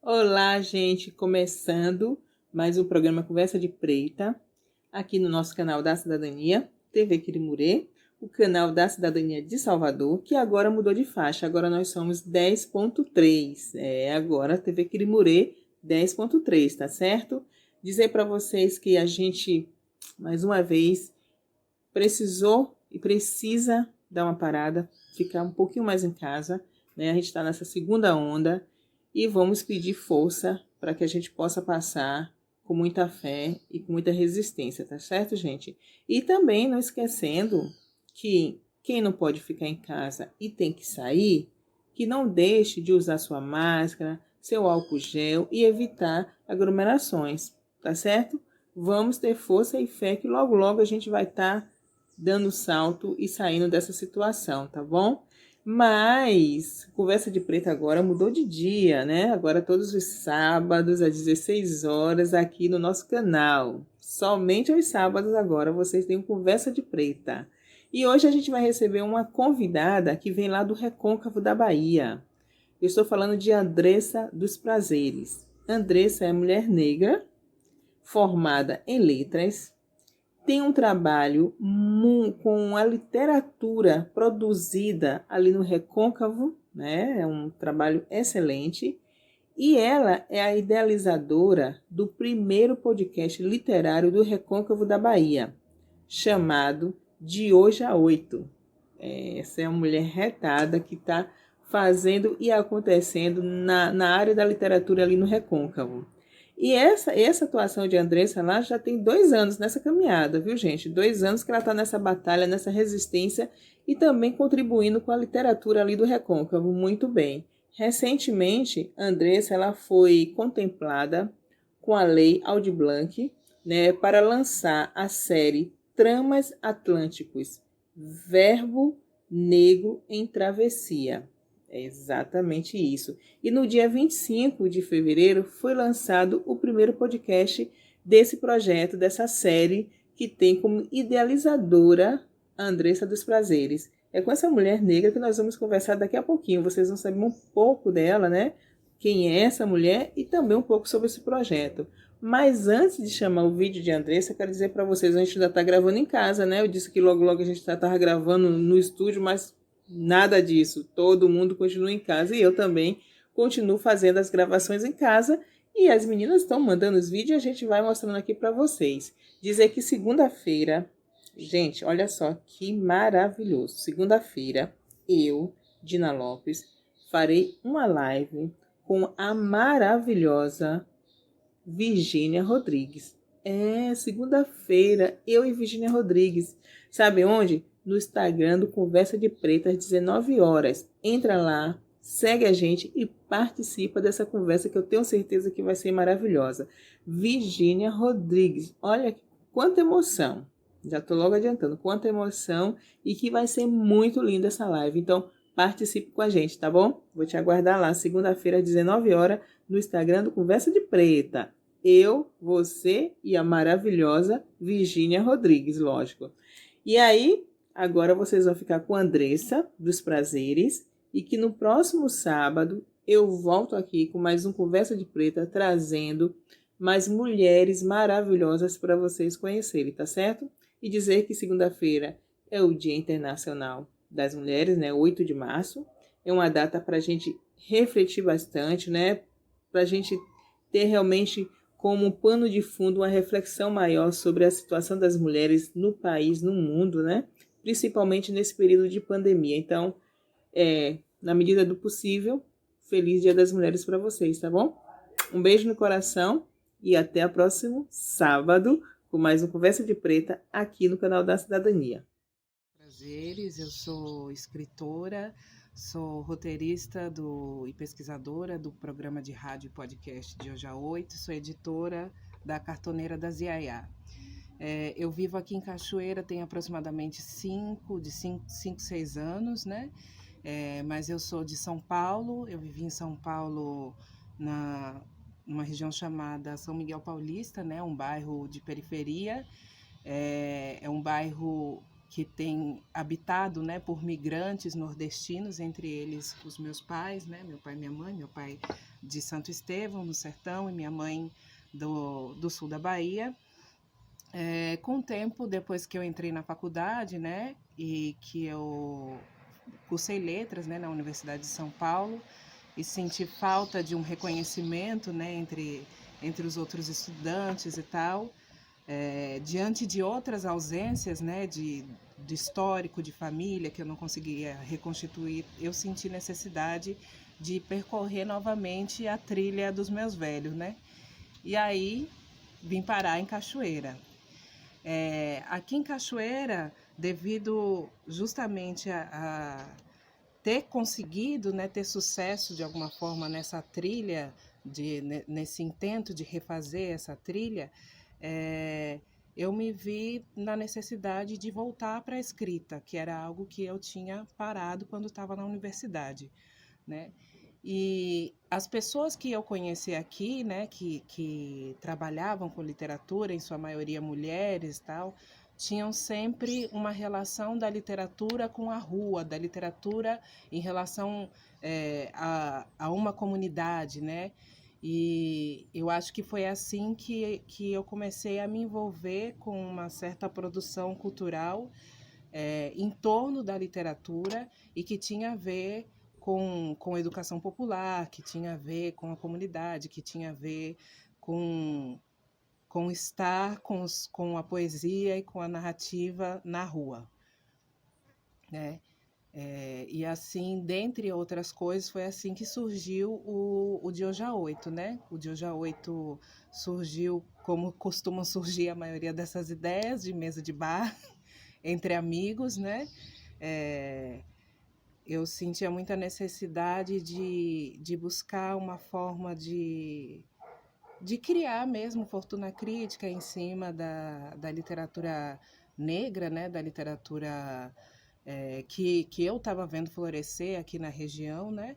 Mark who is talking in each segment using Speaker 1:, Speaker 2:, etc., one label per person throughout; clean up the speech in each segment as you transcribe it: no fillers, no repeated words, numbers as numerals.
Speaker 1: Olá, gente, começando mais um programa Conversa de Preta, aqui no nosso canal da Cidadania, TV Quirimurê, o canal da Cidadania de Salvador, que agora mudou de faixa, agora nós somos 10.3, agora TV Quirimurê 10.3, tá certo? Dizer para vocês que a gente, mais uma vez, precisou e precisa dar uma parada, ficar um pouquinho mais em casa, né? A gente está nessa segunda onda e vamos pedir força para que a gente possa passar com muita fé e com muita resistência, tá certo, gente? E também não esquecendo que quem não pode ficar em casa e tem que sair, que não deixe de usar sua máscara, seu álcool gel e evitar aglomerações, tá certo? Vamos ter força e fé que logo logo a gente vai estar dando salto e saindo dessa situação, tá bom? Mas Conversa de Preta agora mudou de dia, né? Agora todos os sábados às 16 horas aqui no nosso canal. Somente aos sábados agora vocês têm Conversa de Preta. E hoje a gente vai receber uma convidada que vem lá do Recôncavo da Bahia. Eu estou falando de Andressa dos Prazeres. Andressa é mulher negra, formada em letras, tem um trabalho com a literatura produzida ali no Recôncavo, né? É um trabalho excelente. E ela é a idealizadora do primeiro podcast literário do Recôncavo da Bahia, chamado De Hoje a Oito. Essa é uma mulher retada que está fazendo e acontecendo na área da literatura ali no Recôncavo. E essa atuação de Andressa lá já tem 2 anos nessa caminhada, viu, gente? 2 anos que ela está nessa batalha, nessa resistência e também contribuindo com a literatura ali do Recôncavo, muito bem. Recentemente, Andressa ela foi contemplada com a Lei Aldir Blanc, né, para lançar a série Tramas Atlânticos, Verbo Negro em Travessia. É exatamente isso. E no dia 25 de fevereiro foi lançado o primeiro podcast desse projeto, dessa série, que tem como idealizadora a Andressa dos Prazeres. É com essa mulher negra que nós vamos conversar daqui a pouquinho. Vocês vão saber um pouco dela, né? Quem é essa mulher e também um pouco sobre esse projeto. Mas antes de chamar o vídeo de Andressa, eu quero dizer para vocês, a gente ainda está gravando em casa, né? Eu disse que logo logo a gente estava gravando no estúdio, mas nada disso. Todo mundo continua em casa e eu também continuo fazendo as gravações em casa. E as meninas estão mandando os vídeos e a gente vai mostrando aqui para vocês. Dizer que segunda-feira, gente, olha só que maravilhoso. Segunda-feira, eu, Dina Lopes, farei uma live com a maravilhosa Virgínia Rodrigues. Segunda-feira, eu e Virgínia Rodrigues. Sabe onde? No Instagram do Conversa de Preta, às 19 horas. Entra lá, segue a gente e participa dessa conversa que eu tenho certeza que vai ser maravilhosa. Virgínia Rodrigues. Olha quanta emoção. Já estou logo adiantando. Quanta emoção e que vai ser muito linda essa live. Então, participe com a gente, tá bom? Vou te aguardar lá, segunda-feira, às 19 horas, no Instagram do Conversa de Preta. Eu, você e a maravilhosa Virgínia Rodrigues, lógico. E aí, agora vocês vão ficar com a Andressa dos Prazeres e que no próximo sábado eu volto aqui com mais um Conversa de Preta, trazendo mais mulheres maravilhosas para vocês conhecerem, tá certo? E dizer que segunda-feira é o Dia Internacional das Mulheres, né? 8 de março. É uma data para a gente refletir bastante, né? Para a gente ter realmente como pano de fundo uma reflexão maior sobre a situação das mulheres no país, no mundo, né? Principalmente nesse período de pandemia. Então, na medida do possível, feliz Dia das Mulheres para vocês, tá bom? Um beijo no coração e até o próximo sábado com mais um Conversa de Preta aqui no canal da Cidadania.
Speaker 2: Prazeres, eu sou escritora, sou roteirista e pesquisadora do programa de rádio e podcast de Hoje a 8, sou editora da Cartoneira da Ziaiá. Eu vivo aqui em Cachoeira tem aproximadamente 5, 6 anos, né? Mas eu sou de São Paulo, eu vivi em São Paulo numa região chamada São Miguel Paulista, né? Um bairro de periferia, é um bairro que tem habitado, né, por migrantes nordestinos, entre eles os meus pais, né, meu pai e minha mãe, meu pai de Santo Estevão, no sertão, e minha mãe do sul da Bahia. Com o tempo, depois que eu entrei na faculdade, né, e que eu cursei letras, né, na Universidade de São Paulo, e senti falta de um reconhecimento, né, entre os outros estudantes e tal, diante de outras ausências, né, de histórico, de família, que eu não conseguia reconstituir, eu senti necessidade de percorrer novamente a trilha dos meus velhos, né? E aí vim parar em Cachoeira. Aqui em Cachoeira, devido justamente a ter conseguido, né, ter sucesso de alguma forma nessa trilha, nesse intento de refazer essa trilha, eu me vi na necessidade de voltar para a escrita, que era algo que eu tinha parado quando estava na universidade, né? E as pessoas que eu conheci aqui, né, que trabalhavam com literatura, em sua maioria mulheres e tal, tinham sempre uma relação da literatura com a rua, da literatura em relação a uma comunidade, né? E eu acho que foi assim que eu comecei a me envolver com uma certa produção cultural em torno da literatura e que tinha a ver com educação popular, que tinha a ver com a comunidade, que tinha a ver com estar com a poesia e com a narrativa na rua, né? E assim, dentre outras coisas, foi assim que surgiu o Dioja 8, né? O Dioja 8 surgiu como costumam surgir a maioria dessas ideias, de mesa de bar, entre amigos, né? Eu sentia muita necessidade de buscar uma forma de criar mesmo fortuna crítica em cima da literatura negra, né? Da literatura que eu estava vendo florescer aqui na região, né?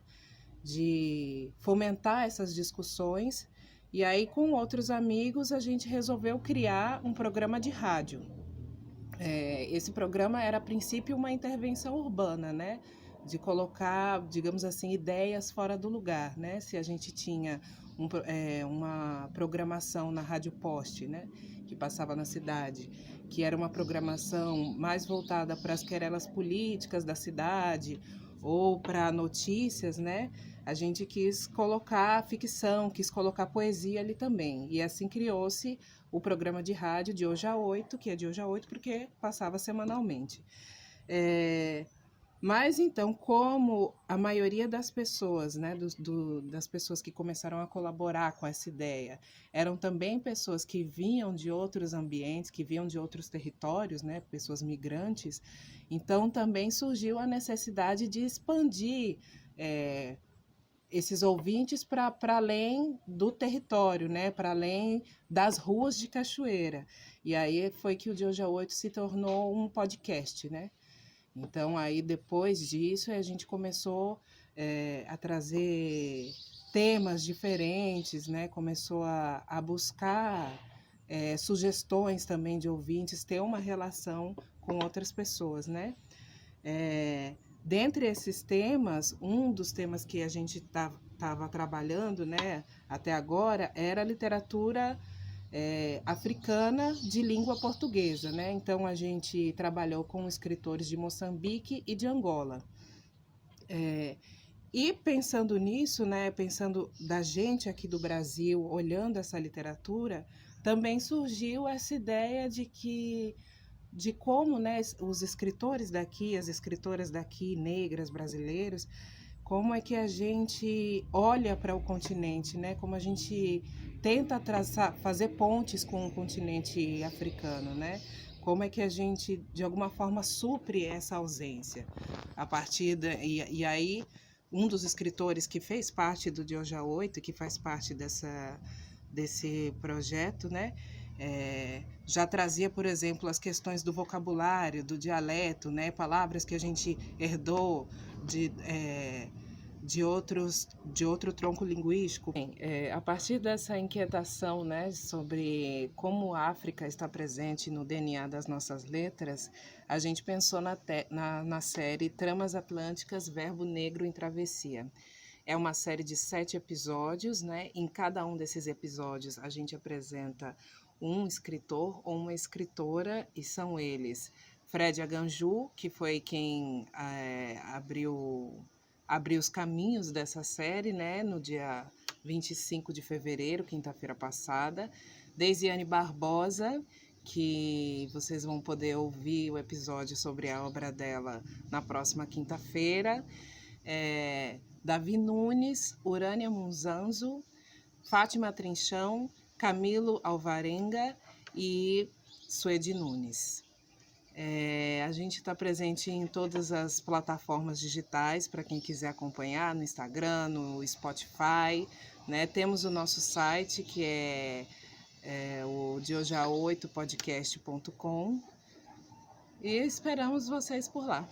Speaker 2: De fomentar essas discussões. E aí, com outros amigos, a gente resolveu criar um programa de rádio. Esse programa era, a princípio, uma intervenção urbana, né? De colocar, digamos assim, ideias fora do lugar, né? Se a gente tinha uma programação na Rádio Poste, né? Que passava na cidade, que era uma programação mais voltada para as querelas políticas da cidade ou para notícias, né? A gente quis colocar ficção, quis colocar poesia ali também. E assim criou-se o programa de rádio de Hoje a 8, que é de Hoje a 8 porque passava semanalmente. Mas então, como a maioria das pessoas, né, das pessoas que começaram a colaborar com essa ideia, eram também pessoas que vinham de outros ambientes, que vinham de outros territórios, né, pessoas migrantes, então também surgiu a necessidade de expandir esses ouvintes para além do território, né, para além das ruas de Cachoeira. E aí foi que o Dioja 8 se tornou um podcast, né? Então, aí, depois disso, a gente começou a trazer temas diferentes, né? Começou a buscar sugestões também de ouvintes, ter uma relação com outras pessoas, né? Dentre esses temas, um dos temas que a gente estava trabalhando, né, até agora, era a literatura africana de língua portuguesa, né? Então a gente trabalhou com escritores de Moçambique e de Angola. E pensando nisso, né, pensando da gente aqui do Brasil, olhando essa literatura, também surgiu essa ideia de como, né, os escritores daqui, as escritoras daqui, negras, brasileiros, como é que a gente olha para o continente, né? Como a gente tenta fazer pontes com o continente africano, né? Como é que a gente, de alguma forma, supre essa ausência? E aí, um dos escritores que fez parte do Dioja 8, que faz parte desse projeto, né? Já trazia, por exemplo, as questões do vocabulário, do dialeto, né? Palavras que a gente herdou de outro tronco linguístico. Bem, a partir dessa inquietação, né, sobre como a África está presente no DNA das nossas letras, a gente pensou na série Tramas Atlânticas, Verbo Negro em Travessia. É uma série de 7 episódios, né? Em cada um desses episódios a gente apresenta um escritor ou uma escritora, e são eles Fred Aganju, que foi quem abriu os caminhos dessa série, né? No dia 25 de fevereiro, quinta-feira passada. Deisiane Barbosa, que vocês vão poder ouvir o episódio sobre a obra dela na próxima quinta-feira. Davi Nunes, Urânia Munzanzo, Fátima Trinchão, Camilo Alvarenga e Suedi Nunes. A gente está presente em todas as plataformas digitais para quem quiser acompanhar, no Instagram, no Spotify, né? Temos o nosso site, que é o dehoja8podcast.com, e esperamos vocês por lá.